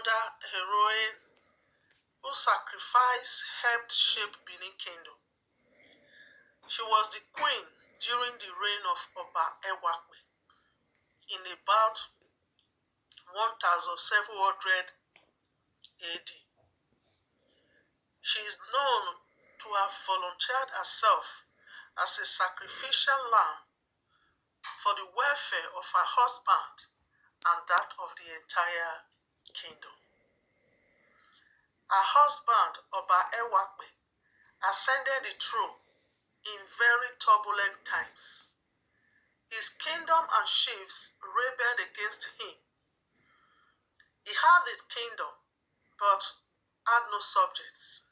another heroine whose sacrifice helped shape Benin Kingdom. She was the queen during the reign of Oba Ewakwe in about 1700 AD. She is known to have volunteered herself as a sacrificial lamb for the welfare of her husband and that of the entire kingdom. Her husband, Oba Ewakwe, ascended the throne in very turbulent times. His kingdom and chiefs rebelled against him. He had a kingdom, but had no subjects.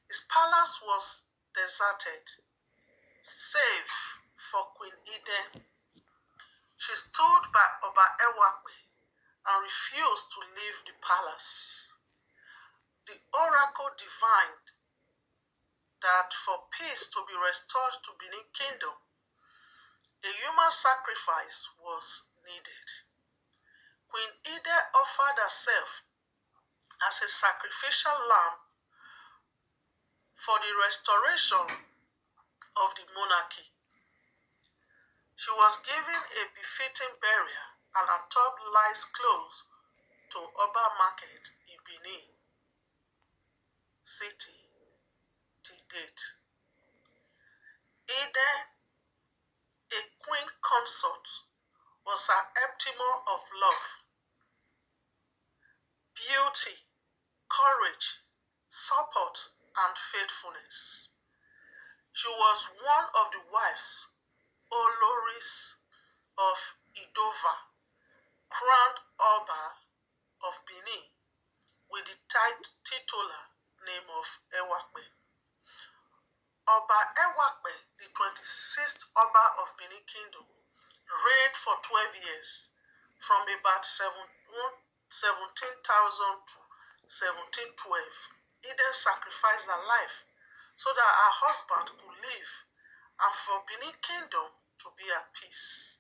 His palace was deserted, save for Queen Iden. She stood by Oba Ewakwe and refused to leave the palace. The oracle divined that for peace to be restored to Benin Kingdom, a human sacrifice was needed. Queen Iden offered herself as a sacrificial lamb for the restoration of the monarchy. She was given a befitting burial and her tomb lies close to Oba Market in Benin City to date. Iden, a queen consort, was her epitome of love, beauty, courage, support, and faithfulness. She was one of the wives, Oloris of Idova, crowned Oba of Benin, with the titular name of Ewakwe. Oba Ewakwe, the 26th Oba of Benin Kingdom, reigned for 12 years, from about 17,000 to 1712. Iden sacrificed her life so that her husband could live and for Benin Kingdom to be at peace.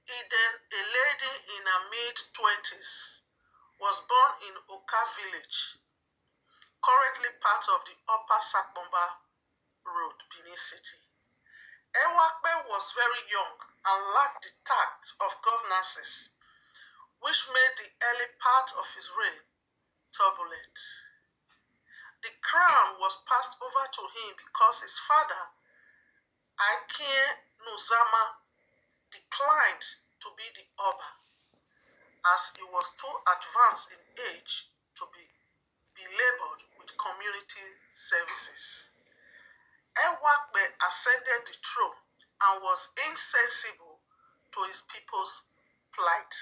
Iden, a lady in her mid-20s, was born in Oka village, currently part of the Upper Sakbomba Road, Benin City. Ewakwe was very young and lacked the tact of governances, which made the early part of his reign turbulent. The crown was passed over to him because his father, Akin Nuzama, declined to be the Oba, as he was too advanced in age to be labeled with community services. Ewakwe ascended the throne and was insensible to his people's plight.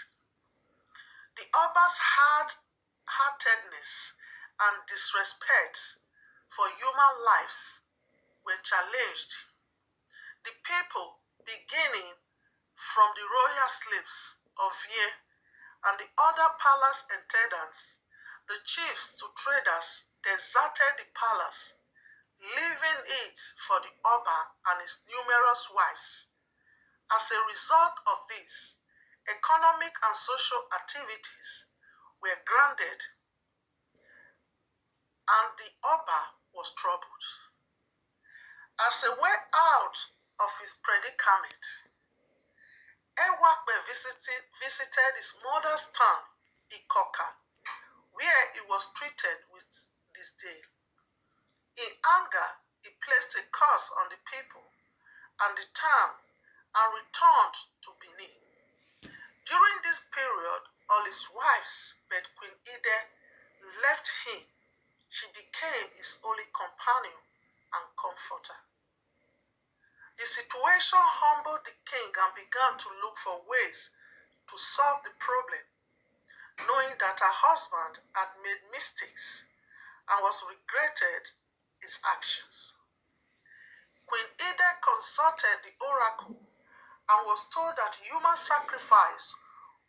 The Oba's hard-heartedness and disrespect for human lives were challenged. The people, beginning from the royal slaves of Ye and the other palace attendants, the chiefs to traders, deserted the palace, leaving it for the Oba and his numerous wives. As a result of this, economic and social activities were grounded, and the Oba was troubled. As a way out of his predicament, Ewakwe visited his mother's town, Ikoka, where he was treated with disdain. In anger, he placed a curse on the people and the town and returned to Benin. During this period, all his wives, but Queen Iden left him. She became his only companion and comforter. The situation humbled the king and began to look for ways to solve the problem, knowing that her husband had made mistakes and was regretted his actions. Queen Iden consulted the oracle and was told that human sacrifice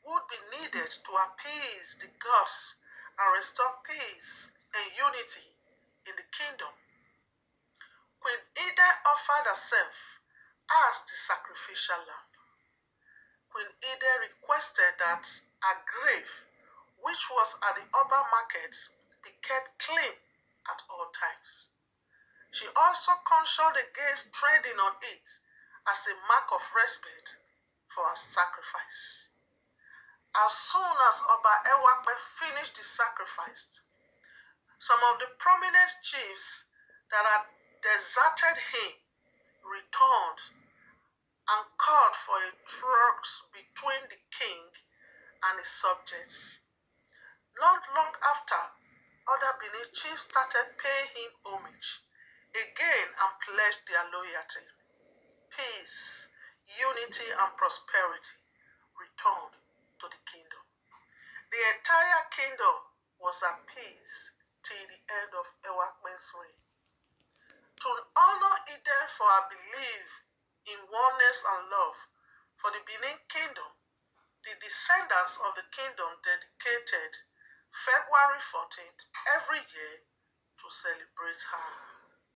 would be needed to appease the gods and restore peace and unity in the kingdom. Queen Iden offered herself as the sacrificial lamb. Queen Iden requested that her grave, which was at the urban market, be kept clean at all times. She also cautioned against treading on it as a mark of respect for her sacrifice. As soon as Oba Ewakpe finished the sacrifice, some of the prominent chiefs that had deserted him returned and called for a truce between the king and his subjects. Not long after, other Benin chiefs started paying him homage again and pledged their loyalty. Peace, unity, and prosperity returned to the kingdom. The entire kingdom was at peace till the end of Ewakpe's reign. To honor Iden for her belief in oneness and love for the Benin kingdom, the descendants of the kingdom dedicated February 14th every year to celebrate her.